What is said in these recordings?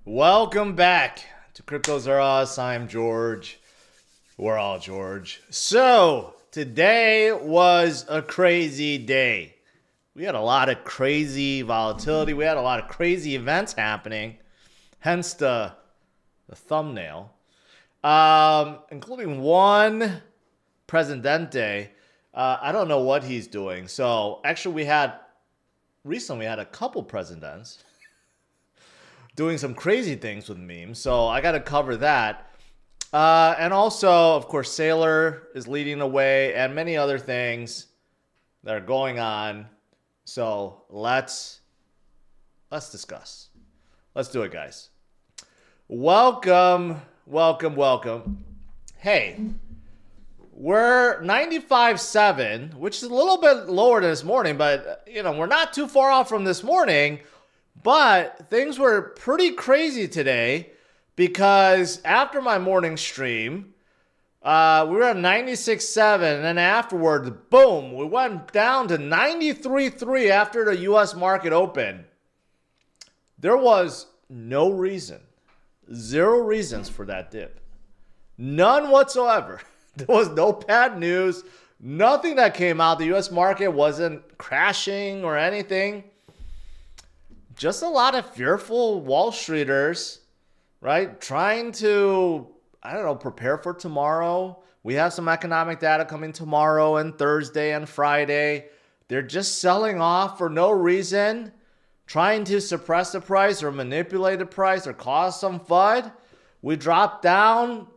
Welcome back to Cryptos Are Us. I'm George. We're all George. So, today was a crazy day. We had a lot of crazy volatility. We had a lot of crazy events happening. Hence the thumbnail. Including one Presidente. I don't know what he's doing. So, actually recently we had a couple presidents doing some crazy things with memes. So I got to cover that. And also, of course, Saylor is leading the way and many other things that are going on. So let's discuss. Let's do it, guys. Welcome. Hey, we're 95.7, which is a little bit lower than this morning, but we're not too far off from this morning. But things were pretty crazy today because after my morning stream, we were at 96.7, and then afterwards, boom, we went down to 93.3 after the U.S. market opened. There was no reason, zero reasons for that dip. None whatsoever. There was no bad news, nothing that came out. The U.S. market wasn't crashing or anything. Just a lot of fearful Wall Streeters, right? Trying to, prepare for tomorrow. We have some economic data coming tomorrow and Thursday and Friday. They're just selling off for no reason, trying to suppress the price or manipulate the price or cause some FUD. We dropped down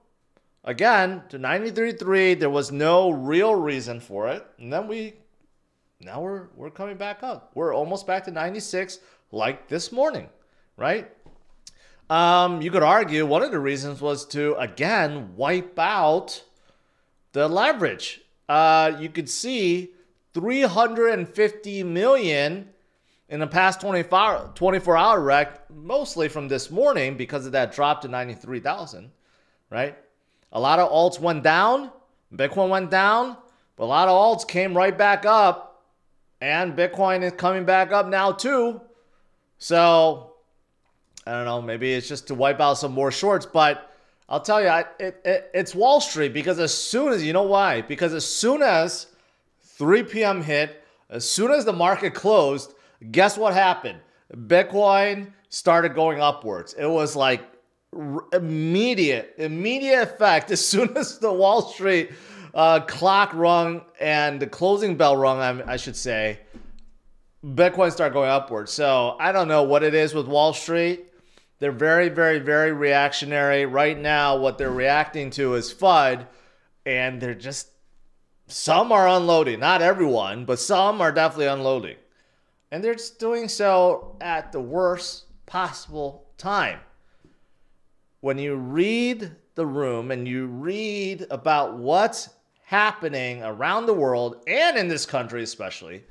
again to 93.3. There was no real reason for it. And then now we're coming back up. We're almost back to 96. Like this morning, right? You could argue one of the reasons was to, again, wipe out the leverage. You could see 350 million in the past 24-hour rec, mostly from this morning because of that drop to 93,000, right? A lot of alts went down. Bitcoin went down. But a lot of alts came right back up. And Bitcoin is coming back up now too. So, I don't know, maybe it's just to wipe out some more shorts, but I'll tell you, it's Wall Street because as soon as, you know why? Because as soon as 3 p.m. hit, as soon as the market closed, guess what happened? Bitcoin started going upwards. It was like immediate effect as soon as the Wall Street clock rung and the closing bell rung, I should say. Bitcoin started going upwards. So I don't know what it is with Wall Street. They're very, very, very reactionary. Right now, what they're reacting to is FUD. And they're just, some are unloading. Not everyone, but some are definitely unloading. And they're just doing so at the worst possible time. When you read the room and you read about what's happening around the world and in this country especially,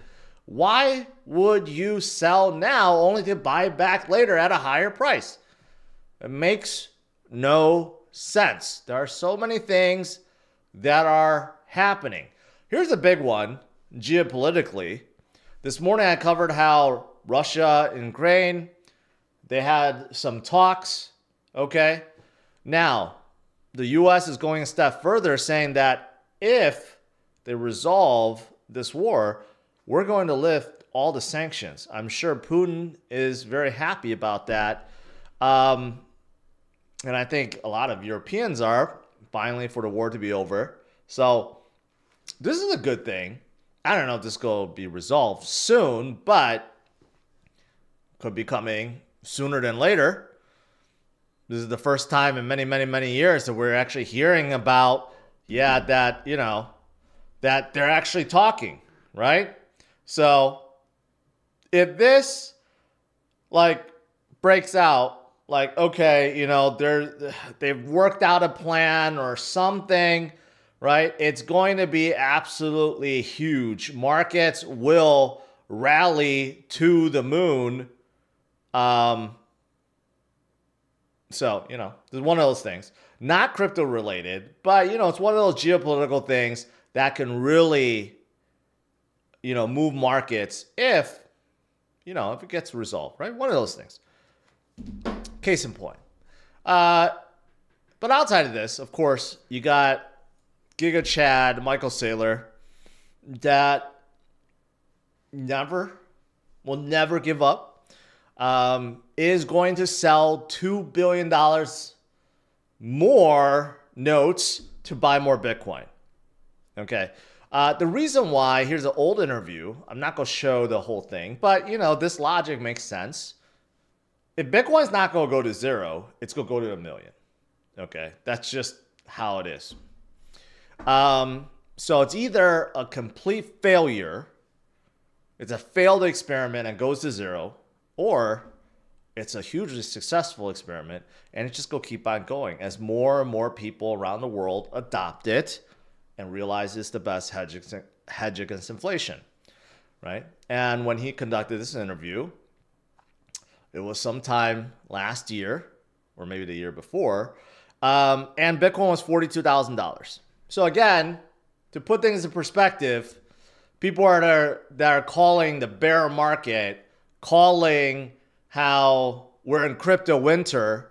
why would you sell now only to buy back later at a higher price? It makes no sense. There are so many things that are happening. Here's a big one, geopolitically. This morning I covered how Russia and Ukraine, they had some talks, okay? Now, the U.S. is going a step further, saying that if they resolve this war, we're going to lift all the sanctions. I'm sure Putin is very happy about that. And I think a lot of Europeans are, finally, for the war to be over. So this is a good thing. I don't know if this will be resolved soon, but could be coming sooner than later. This is the first time in many, many, many years that we're actually hearing about, that they're actually talking, right? So if this breaks out, okay, they've worked out a plan or something, right? It's going to be absolutely huge. Markets will rally to the moon. So, there's one of those things. Not crypto related, but, it's one of those geopolitical things that can really, move markets if it gets resolved, right? One of those things. Case in point. But outside of this, of course, you got Giga Chad, Michael Saylor, that will never give up, is going to sell $2 billion more notes to buy more Bitcoin. Okay. The reason why, here's an old interview. I'm not going to show the whole thing, but this logic makes sense. If Bitcoin's not going to go to zero, it's going to go to 1 million. Okay. That's just how it is. So it's either a complete failure, it's a failed experiment and goes to zero, or it's a hugely successful experiment and it's just going to keep on going as more and more people around the world adopt it and realize it's the best hedge against inflation, right? And when he conducted this interview, it was sometime last year or maybe the year before, and Bitcoin was $42,000. So again, to put things in perspective, people that are calling the bear market, calling how we're in crypto winter,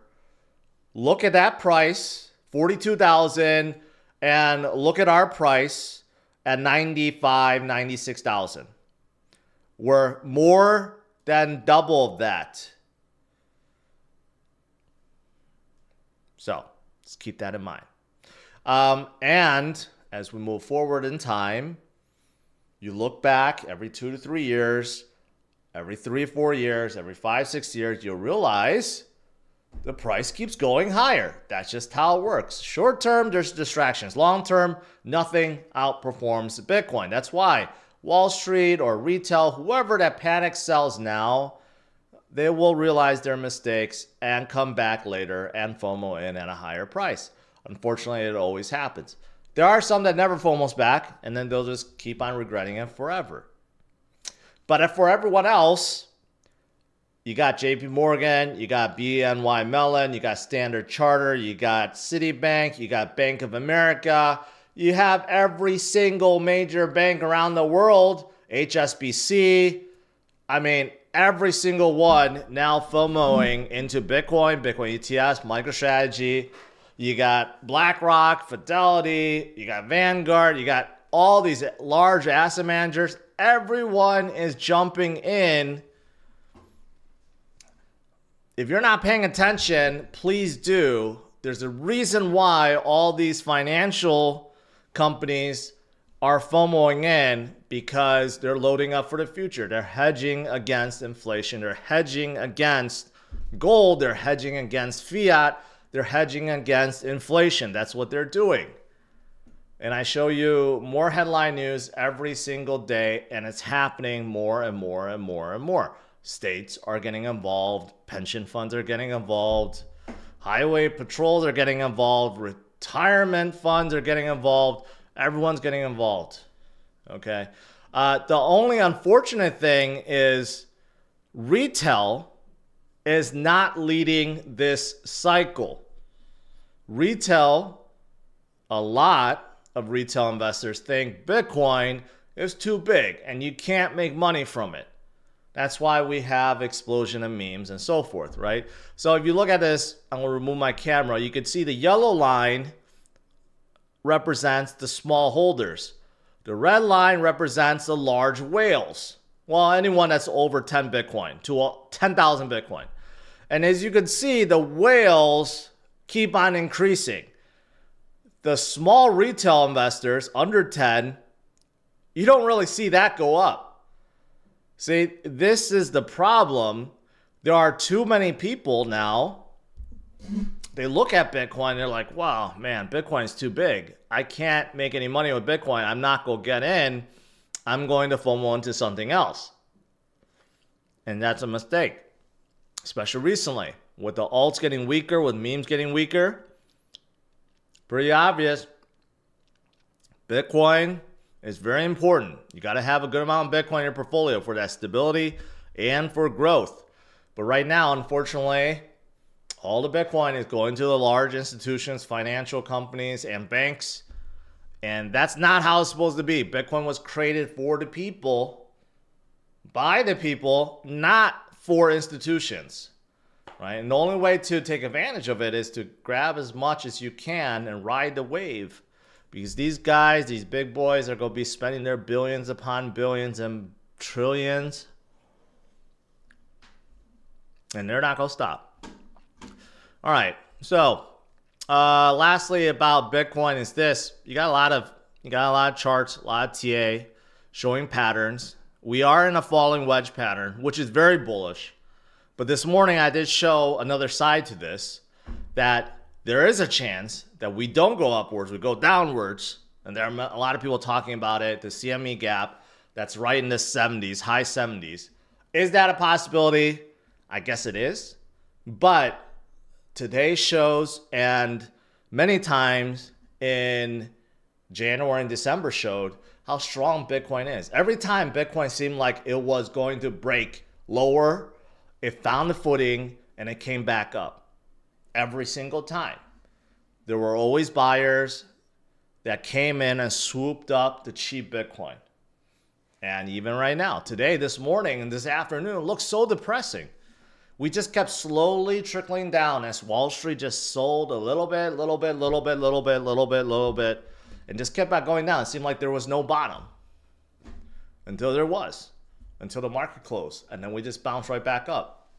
look at that price, 42,000, and look at our price at 95, 96,000. We're more than double of that. So let's keep that in mind. And as we move forward in time, you look back every 2 to 3 years, every 3 or 4 years, every 5, 6 years, you'll realize the price keeps going higher. That's just how it works. Short term, there's distractions. Long term, nothing outperforms Bitcoin. That's why Wall Street or retail, whoever that panic sells now, they will realize their mistakes and come back later and FOMO in at a higher price. Unfortunately, it always happens. There are some that never FOMOs back, and then they'll just keep on regretting it forever. But if for everyone else, you got JP Morgan, you got BNY Mellon, you got Standard Chartered, you got Citibank, you got Bank of America, you have every single major bank around the world, HSBC, I mean, every single one now FOMOing into Bitcoin, Bitcoin ETFs, MicroStrategy. You got BlackRock, Fidelity, you got Vanguard, you got all these large asset managers. Everyone is jumping in. If you're not paying attention, please do. There's a reason why all these financial companies are FOMOing in, because they're loading up for the future. They're hedging against inflation. They're hedging against gold. They're hedging against fiat. They're hedging against inflation. That's what they're doing. And I show you more headline news every single day, and it's happening more and more and more and more. States are getting involved. Pension funds are getting involved. Highway patrols are getting involved. Retirement funds are getting involved. Everyone's getting involved. Okay. The only unfortunate thing is retail is not leading this cycle. Retail, a lot of retail investors think Bitcoin is too big and you can't make money from it. That's why we have explosion of memes and so forth, right? So if you look at this, I'm going to remove my camera. You can see the yellow line represents the small holders. The red line represents the large whales. Well, anyone that's over 10 Bitcoin to 10,000 Bitcoin. And as you can see, the whales keep on increasing. The small retail investors under 10, you don't really see that go up. See, this is the problem. There are too many people now. They look at Bitcoin and they're like, wow, man, Bitcoin is too big. I can't make any money with Bitcoin. I'm not going to get in. I'm going to FOMO into something else. And that's a mistake, especially recently. With the alts getting weaker, with memes getting weaker, pretty obvious. Bitcoin is very important. You got to have a good amount of Bitcoin in your portfolio for that stability and for growth. But right now, unfortunately, all the Bitcoin is going to the large institutions, financial companies, and banks. And that's not how it's supposed to be. Bitcoin was created for the people, by the people, not for institutions. right? And the only way to take advantage of it is to grab as much as you can and ride the wave. Because these guys, these big boys, are going to be spending their billions upon billions and trillions. And they're not going to stop. All right. So, lastly about Bitcoin is this. You got a lot of charts, a lot of TA showing patterns. We are in a falling wedge pattern, which is very bullish. But this morning I did show another side to this, that there is a chance that we don't go upwards, we go downwards. And there are a lot of people talking about it, the CME gap that's right in the 70s, high 70s. Is that a possibility? I guess it is. But today shows, and many times in January and December showed how strong Bitcoin is. Every time Bitcoin seemed like it was going to break lower, it found the footing and it came back up. Every single time. There were always buyers that came in and swooped up the cheap Bitcoin. And even right now, today, this morning, and this afternoon, it looks so depressing. We just kept slowly trickling down as Wall Street just sold a little bit, and just kept on going down. It seemed like there was no bottom until there was, until the market closed. And then we just bounced right back up.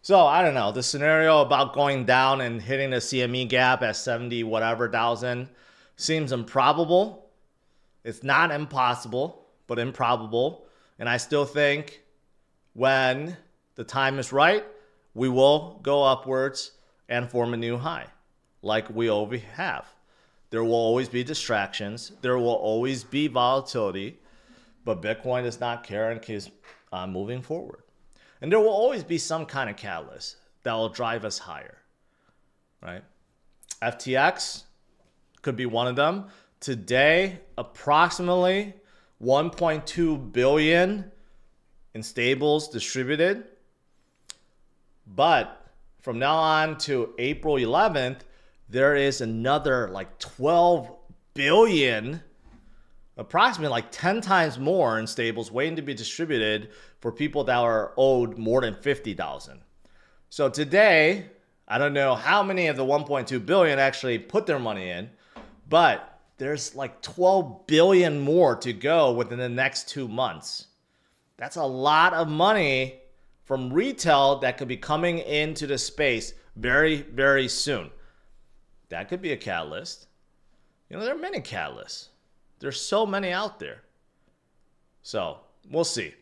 So I don't know, the scenario about going down and hitting the CME gap at 70 whatever thousand seems improbable. It's not impossible, but improbable. And I still think when the time is right, we will go upwards and form a new high, like we always have. There will always be distractions. There will always be volatility, but Bitcoin does not care and keeps moving forward. And there will always be some kind of catalyst that will drive us higher, right? FTX could be one of them. Today, approximately 1.2 billion in stables distributed. But from now on to April 11th, there is another like 12 billion, approximately like 10 times more in stables waiting to be distributed for people that are owed more than 50,000. So today, I don't know how many of the 1.2 billion actually put their money in, but there's like 12 billion more to go within the next 2 months. That's a lot of money from retail that could be coming into the space very, very soon. That could be a catalyst. You know, there are many catalysts. There's so many out there. So we'll see.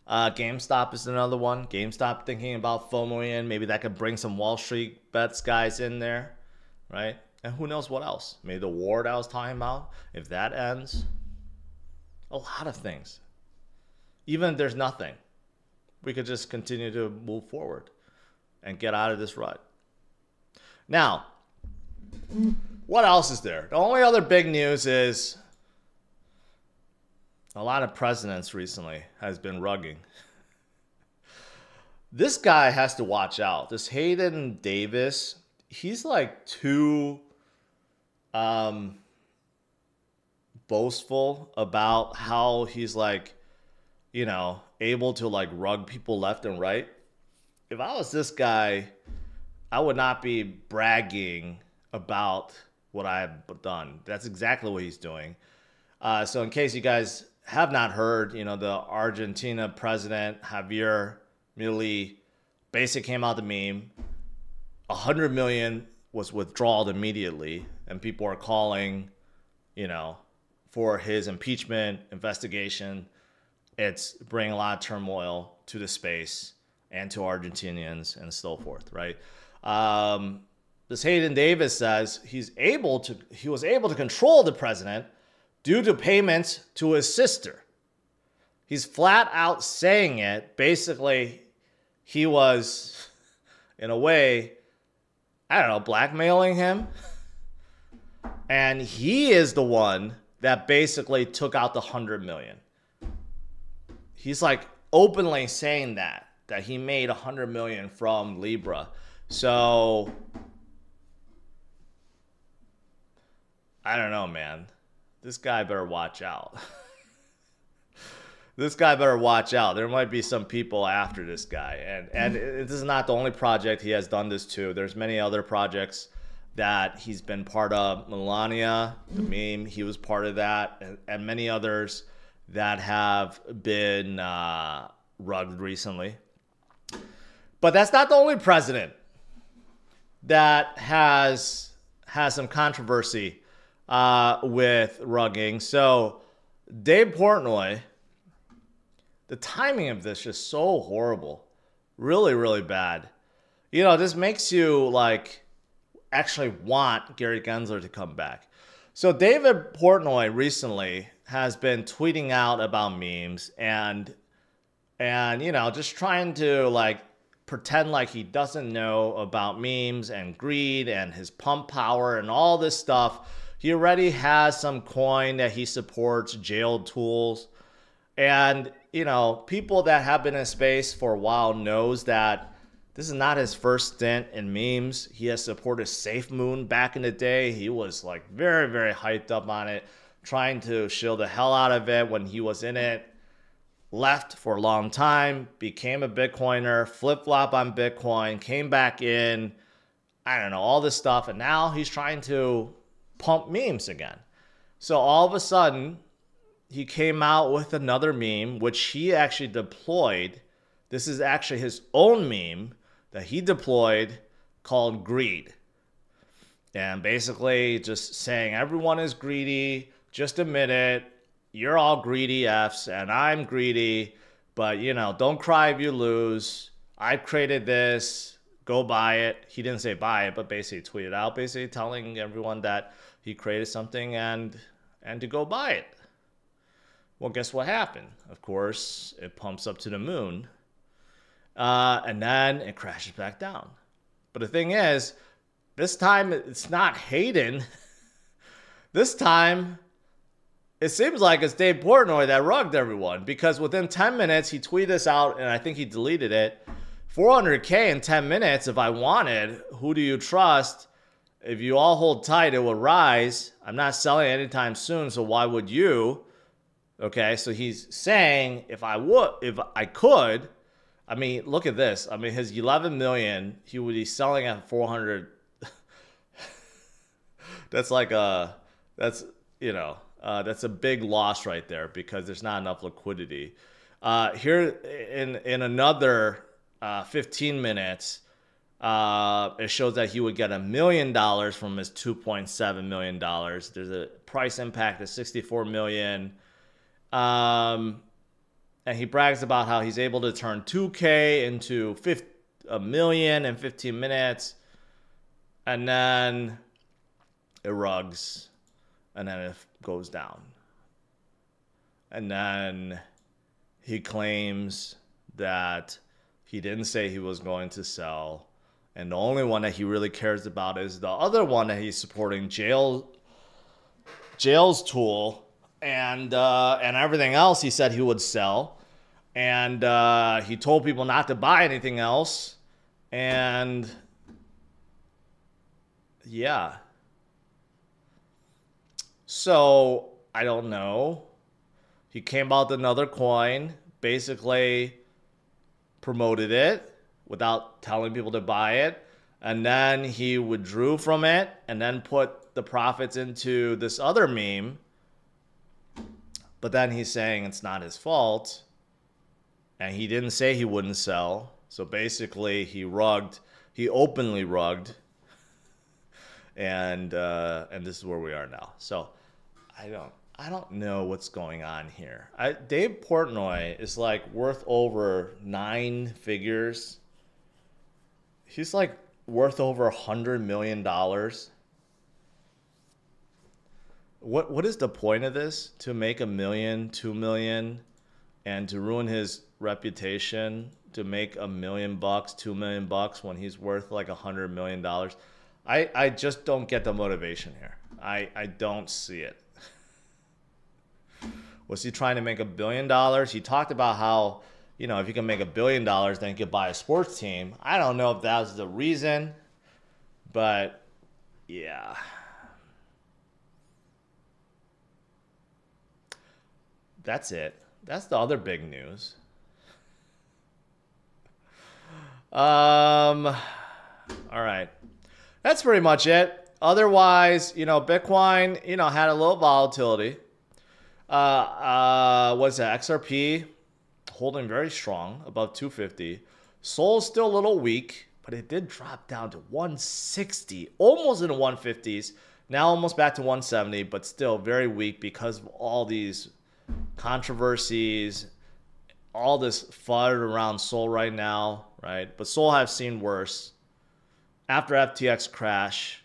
GameStop is another one. GameStop thinking about FOMO in. Maybe that could bring some Wall Street bets guys in there, right? And who knows what else? Maybe the war that I was talking about, if that ends. A lot of things. Even if there's nothing, we could just continue to move forward and get out of this rut. Now, what else is there? The only other big news is a lot of presidents recently has been rugging. This guy has to watch out. This Hayden Davis, he's like too boastful about how he's like, you know, able to like rug people left and right. If I was this guy, I would not be bragging about what I have done. That's exactly what he's doing. So in case you guys have not heard, you know, the Argentina president, Javier Milei, basically came out the meme. 100 million was withdrawn immediately, and people are calling, you know, for his impeachment investigation. It's bringing a lot of turmoil to the space and to Argentinians and so forth, right? This Hayden Davis says he was able to control the president due to payments to his sister. He's flat out saying it. Basically, he was, in a way, I don't know, blackmailing him. And he is the one that basically took out the 100 million. He's like openly saying that he made 100 million from Libre. So I don't know, man. This guy better watch out. This guy better watch out. There might be some people after this guy. And this is not the only project he has done this to. There's many other projects that he's been part of. Melania, the meme, he was part of that. And many others that have been rugged recently. But that's not the only president that has some controversy with rugging. So Dave Portnoy, the timing of this is just so horrible. Really, really bad. You know, this makes you like actually want Gary Gensler to come back. So David Portnoy recently has been tweeting out about memes and you know, just trying to like pretend like he doesn't know about memes and greed and his pump power and all this stuff. He already has some coin that he supports, jailed tools. And, you know, people that have been in space for a while knows that this is not his first stint in memes. He has supported Safe Moon back in the day. He was like very, very hyped up on it, trying to shield the hell out of it when he was in it. Left for a long time, became a Bitcoiner, flip-flop on Bitcoin, came back in, I don't know, all this stuff. And now he's trying to pump memes again. So all of a sudden, he came out with another meme, which he actually deployed. This is actually his own meme that he deployed called Greed. And basically just saying everyone is greedy, just admit it. You're all greedy Fs and I'm greedy, but you know, don't cry if you lose. I created this, go buy it. He didn't say buy it, but basically tweeted out, basically telling everyone that he created something and to go buy it. Well, guess what happened? Of course, it pumps up to the moon, and then it crashes back down. But the thing is, this time it's not Hayden. This time, it seems like it's Dave Portnoy that rugged everyone, because within 10 minutes, he tweeted this out, and I think he deleted it. 400K in 10 minutes, if I wanted, who do you trust? If you all hold tight, it will rise. I'm not selling anytime soon, so why would you? Okay, so he's saying if I could, I mean, look at this. I mean, his 11 million, he would be selling at 400. That's a big loss right there because there's not enough liquidity. Here in another 15 minutes, it shows that he would get $1 million from his $2.7 million. There's a price impact of 64 million. And he brags about how he's able to turn 2K into $1 million in 15 minutes. And then it rugs. And then it goes down. And then he claims that he didn't say he was going to sell. And the only one that he really cares about is the other one that he's supporting, Jail's tool. And everything else he said he would sell. And he told people not to buy anything else. And yeah. So, I don't know. He came out with another coin, basically promoted it without telling people to buy it. And then he withdrew from it and then put the profits into this other meme. But then he's saying it's not his fault. And he didn't say he wouldn't sell. So basically he openly rugged. And this is where we are now. So I don't know what's going on here. Dave Portnoy is like worth over 9 figures. He's like worth over $100 million. What is the point of this? To make $1 million, $2 million, and to ruin his reputation, to make $1 million, $2 million when he's worth like $100 million. I just don't get the motivation here. I don't see it. Was he trying to make $1 billion? He talked about how, you know, if you can make $1 billion, then you could buy a sports team. I don't know if that was the reason, but yeah. That's it. That's the other big news. All right. That's pretty much it. Otherwise, Bitcoin, had a little volatility. What's that? XRP holding very strong, above 250. Sol's still a little weak, but it did drop down to 160, almost in the 150s. Now almost back to 170, but still very weak because of all these controversies, all this FUD around Sol right now, right? But Sol have seen worse. After FTX crash,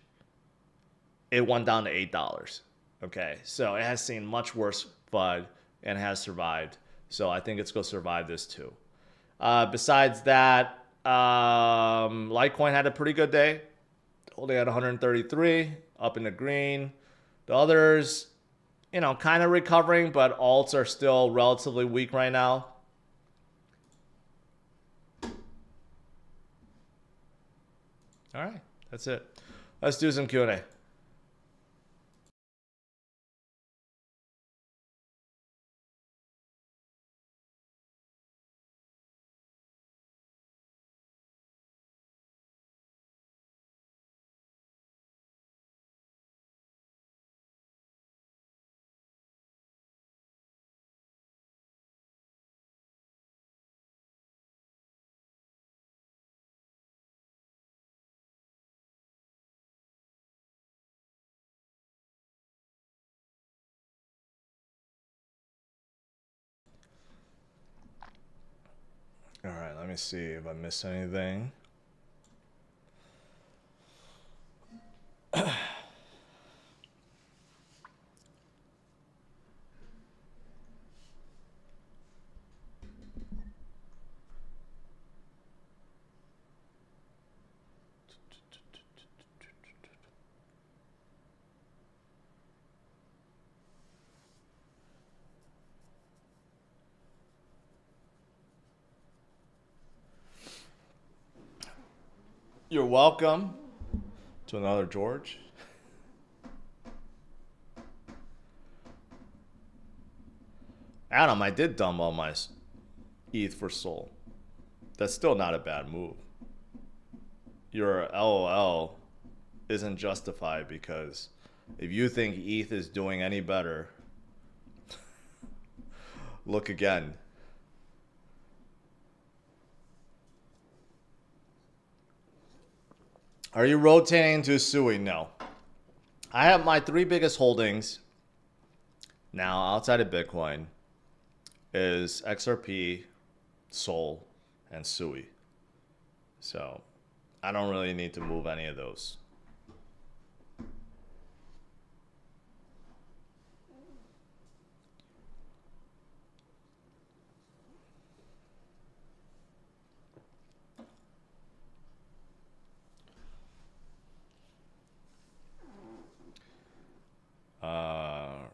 it went down to $8. Okay, so it has seen much worse FUD and has survived. So I think it's going to survive this too. Besides that, Litecoin had a pretty good day. Holding at 133, up in the green. The others, kind of recovering, but alts are still relatively weak right now. All right, that's it. Let's do some Q&A. All right, let me see if I missed anything. You're welcome to another George. Adam, I did dump all my ETH for Sol. That's still not a bad move. Your LOL isn't justified because if you think ETH is doing any better, look again. Are you rotating to SUI? No. I have my 3 biggest holdings now outside of Bitcoin is XRP, Sol, and SUI. So I don't really need to move any of those.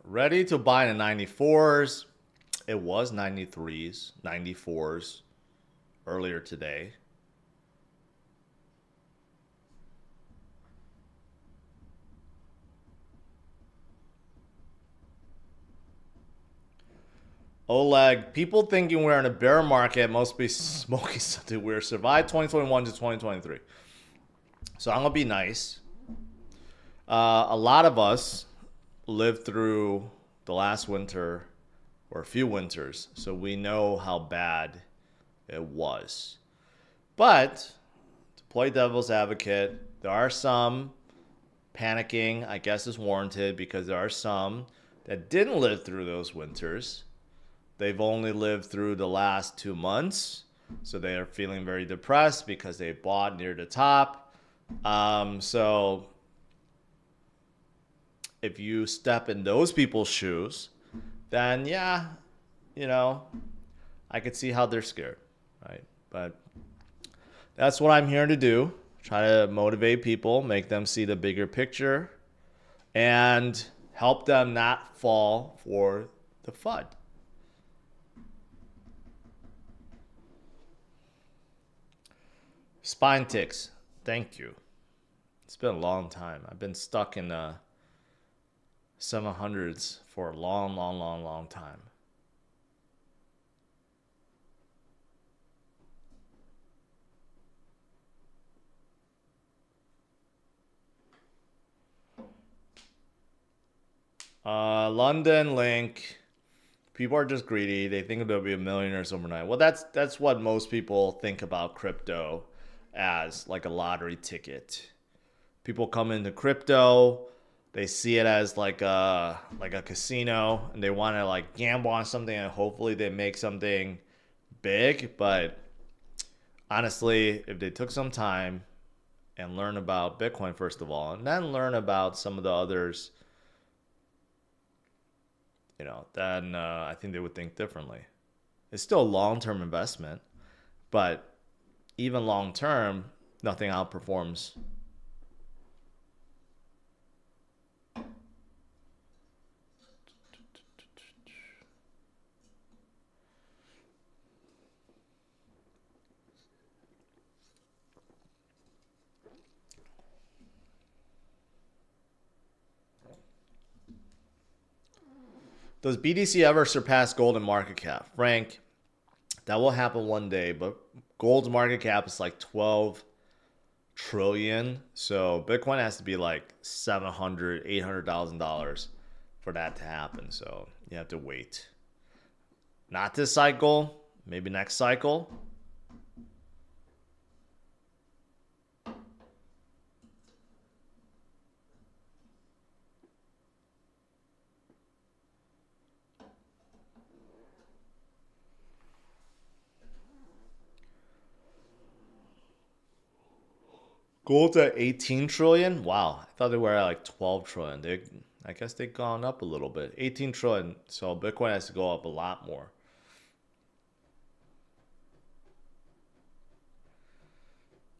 Ready to buy in the 94s. It was 93s, 94s earlier today. Oleg, people thinking we're in a bear market must be smoking something weird. Survived 2021 to 2023. So I'm going to be nice. A lot of us lived through the last winter or a few winters, so we know how bad it was. But to play devil's advocate, there are some panicking, I guess is warranted, because there are some that didn't live through those winters. They've only lived through the last 2 months, so they are feeling very depressed because they bought near the top. So if you step in those people's shoes, then yeah, I could see how they're scared, right? But that's what I'm here to do. Try to motivate people, make them see the bigger picture, and help them not fall for the FUD. Spine ticks. Thank you. It's been a long time. I've been stuck in the 700s for a long time. London Link. People are just greedy. They think they'll be millionaires overnight. Well, that's what most people think about crypto as, like a lottery ticket. People come into crypto, they see it as like a casino, and they want to like gamble on something, and hopefully they make something big. But honestly, if they took some time and learn about Bitcoin first of all, and then learn about some of the others, then I think they would think differently. It's still a long-term investment, but even long-term, nothing outperforms. Does BTC ever surpass gold in market cap? Frank, that will happen one day, but gold's market cap is like 12 trillion. So Bitcoin has to be like 700, $800,000 for that to happen. So you have to wait. Not this cycle, maybe next cycle. Gold's at 18 trillion. Wow. I thought they were at like 12 trillion. I guess they've gone up a little bit. 18 trillion. So Bitcoin has to go up a lot more.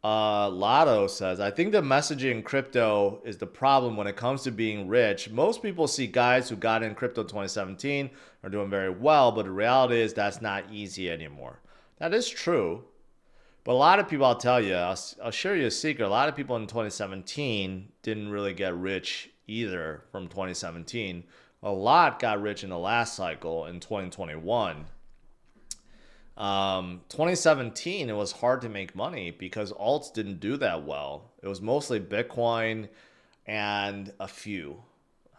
Lotto says, I think the messaging in crypto is the problem when it comes to being rich. Most people see guys who got in crypto 2017 are doing very well, but the reality is that's not easy anymore. That is true. But a lot of people, I'll tell you, I'll share you a secret. A lot of people in 2017 didn't really get rich either from 2017. A lot got rich in the last cycle in 2021. 2017, it was hard to make money because alts didn't do that well. It was mostly Bitcoin and a few.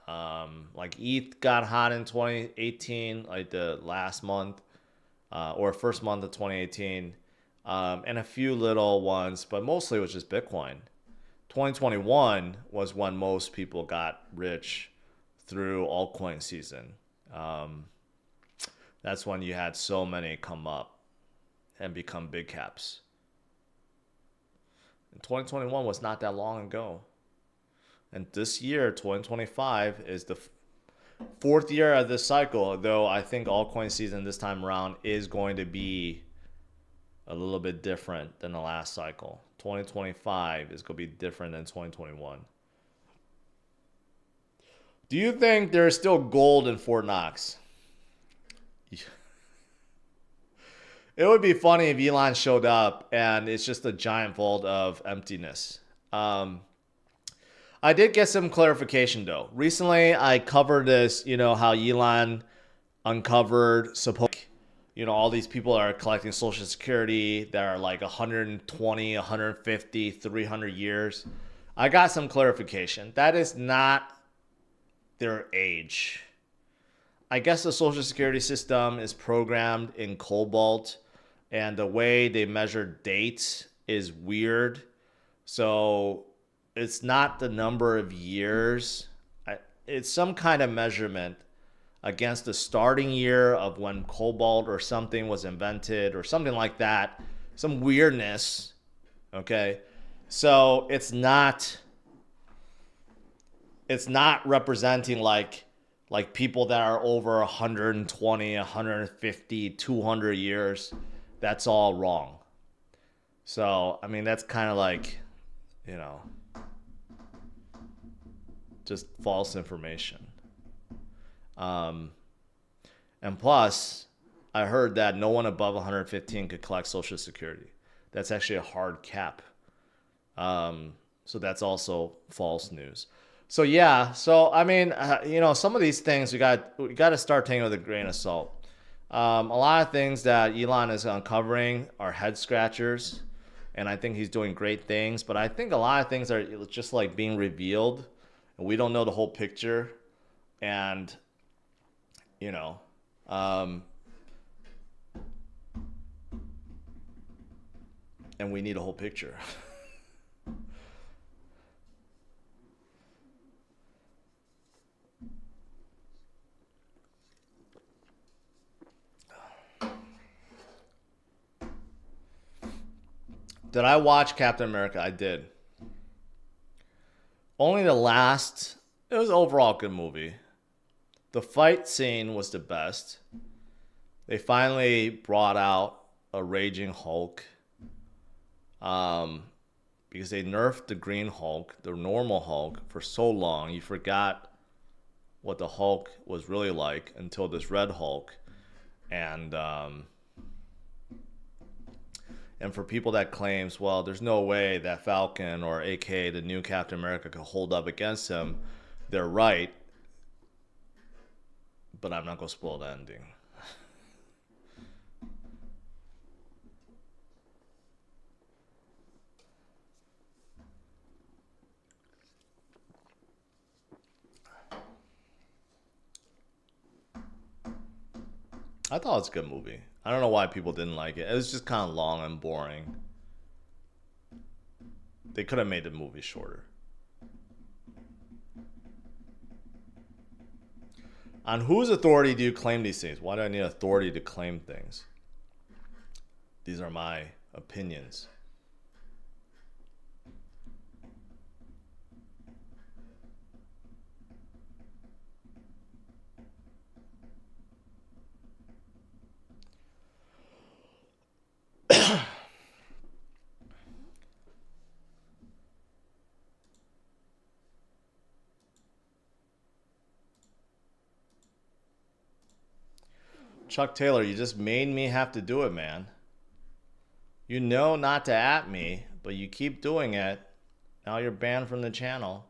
Like ETH got hot in 2018, like the last month or first month of 2018. And a few little ones, but mostly it was just Bitcoin. 2021 was when most people got rich through altcoin season. That's when you had so many come up and become big caps. And 2021 was not that long ago. And this year, 2025, is the fourth year of this cycle, though I think altcoin season this time around is going to be a little bit different than the last cycle. 2025 is going to be different than 2021. Do you think there's still gold in Fort Knox? It would be funny if Elon showed up and it's just a giant vault of emptiness. I did get some clarification though. Recently, I covered this, how Elon uncovered all these people are collecting Social Security that are like 120, 150, 300 years. I got some clarification. That is not their age. I guess the Social Security system is programmed in Cobalt, and the way they measure dates is weird. So it's not the number of years. It's some kind of measurement against the starting year of when Cobalt or something was invented or something like that. Some weirdness. Okay. So it's not representing like people that are over 120, 150, 200 years. That's all wrong. So, I mean, that's kind of like, just false information. And plus, I heard that no one above 115 could collect Social Security. That's actually a hard cap. So that's also false news. So yeah, I mean, some of these things we got to start taking with a grain of salt. A lot of things that Elon is uncovering are head scratchers, and I think he's doing great things. But I think a lot of things are just like being revealed, and we don't know the whole picture. And, you know, and we need a whole picture. Did I watch Captain America? I did. Only the last, it was overall a good movie. The fight scene was the best. They finally brought out a raging Hulk. Because they nerfed the Green Hulk, the normal Hulk, for so long. You forgot what the Hulk was really like until this Red Hulk. And for people that claims, well, there's no way that Falcon or AK, the new Captain America, could hold up against him, they're right. But I'm not going to spoil the ending. I thought it was a good movie. I don't know why people didn't like it. It was just kind of long and boring. They could have made the movie shorter. On whose authority do you claim these things? Why do I need authority to claim things? These are my opinions. Chuck Taylor, you just made me have to do it, man. You know not to at me, but you keep doing it. Now you're banned from the channel.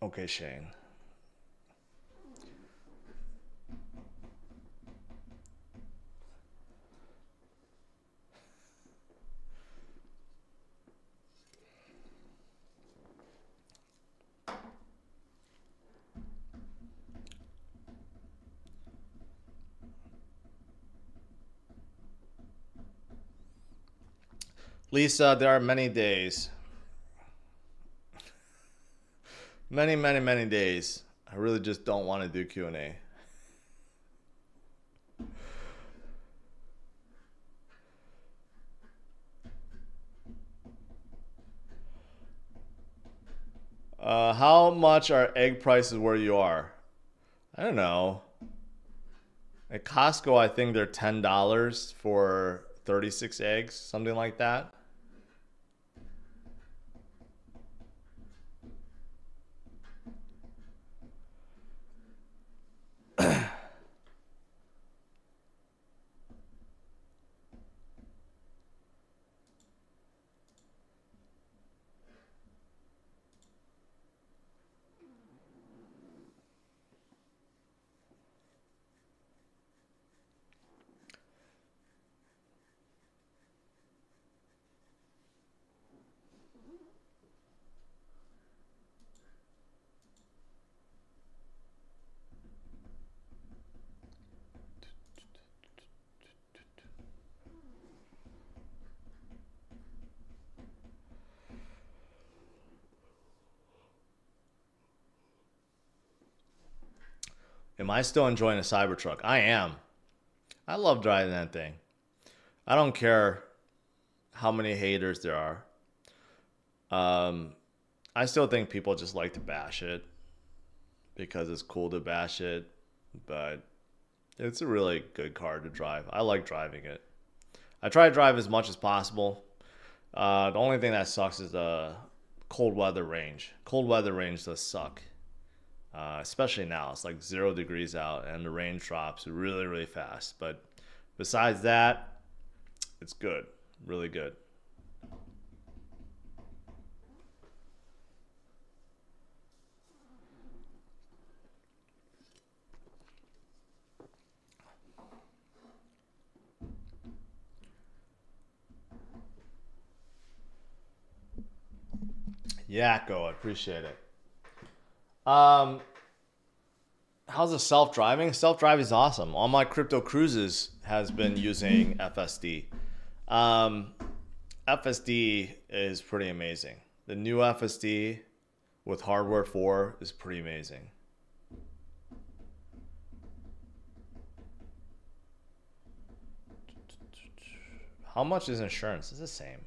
Okay, Shane. Lisa, there are many days. Many days. I really just don't want to do Q&A. How much are egg prices where you are? I don't know. At Costco, I think they're $10 for 36 eggs, something like that. Am I still enjoying a Cybertruck? I am. I love driving that thing. I don't care how many haters there are. I still think people just like to bash it because it's cool to bash it, but it's a really good car to drive. I like driving it. I try to drive as much as possible. The only thing that sucks is the cold weather range. Cold weather range does suck. Especially now, it's like 0 degrees out and the range drops really fast. But besides that, it's good, really good. Yakko, I appreciate it. How's the self-driving? Self-driving is awesome. All my crypto cruises has been using FSD. FSD is pretty amazing. The new FSD with hardware 4 is pretty amazing. How much is insurance? It's the same.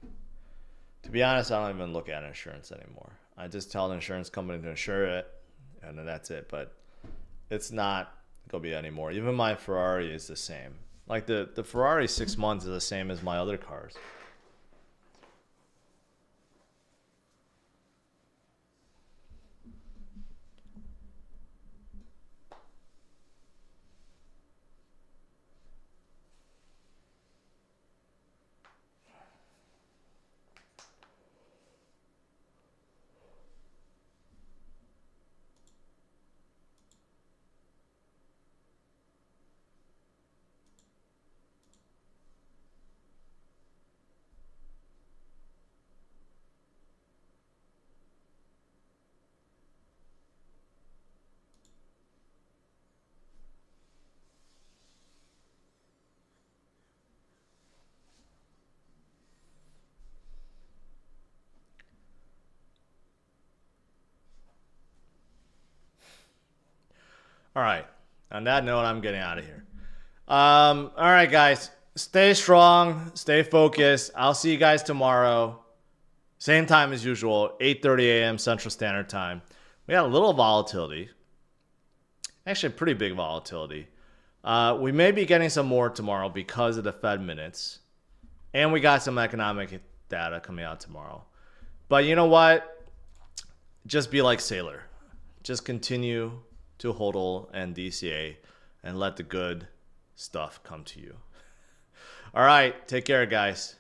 To be honest, I don't even look at insurance anymore. I just tell the insurance company to insure it, and then that's it. But it's not going to be anymore. Even my Ferrari is the same. Like the Ferrari 6 months is the same as my other cars. All right. On that note, I'm getting out of here. All right, guys. Stay strong. Stay focused. I'll see you guys tomorrow. Same time as usual, 8:30 a.m. Central Standard Time. We had a little volatility. Actually, pretty big volatility. We may be getting some more tomorrow because of the Fed minutes. And we got some economic data coming out tomorrow. But you know what? Just be like Saylor. Just continue to hodl and DCA and let the good stuff come to you. All right. Take care, guys.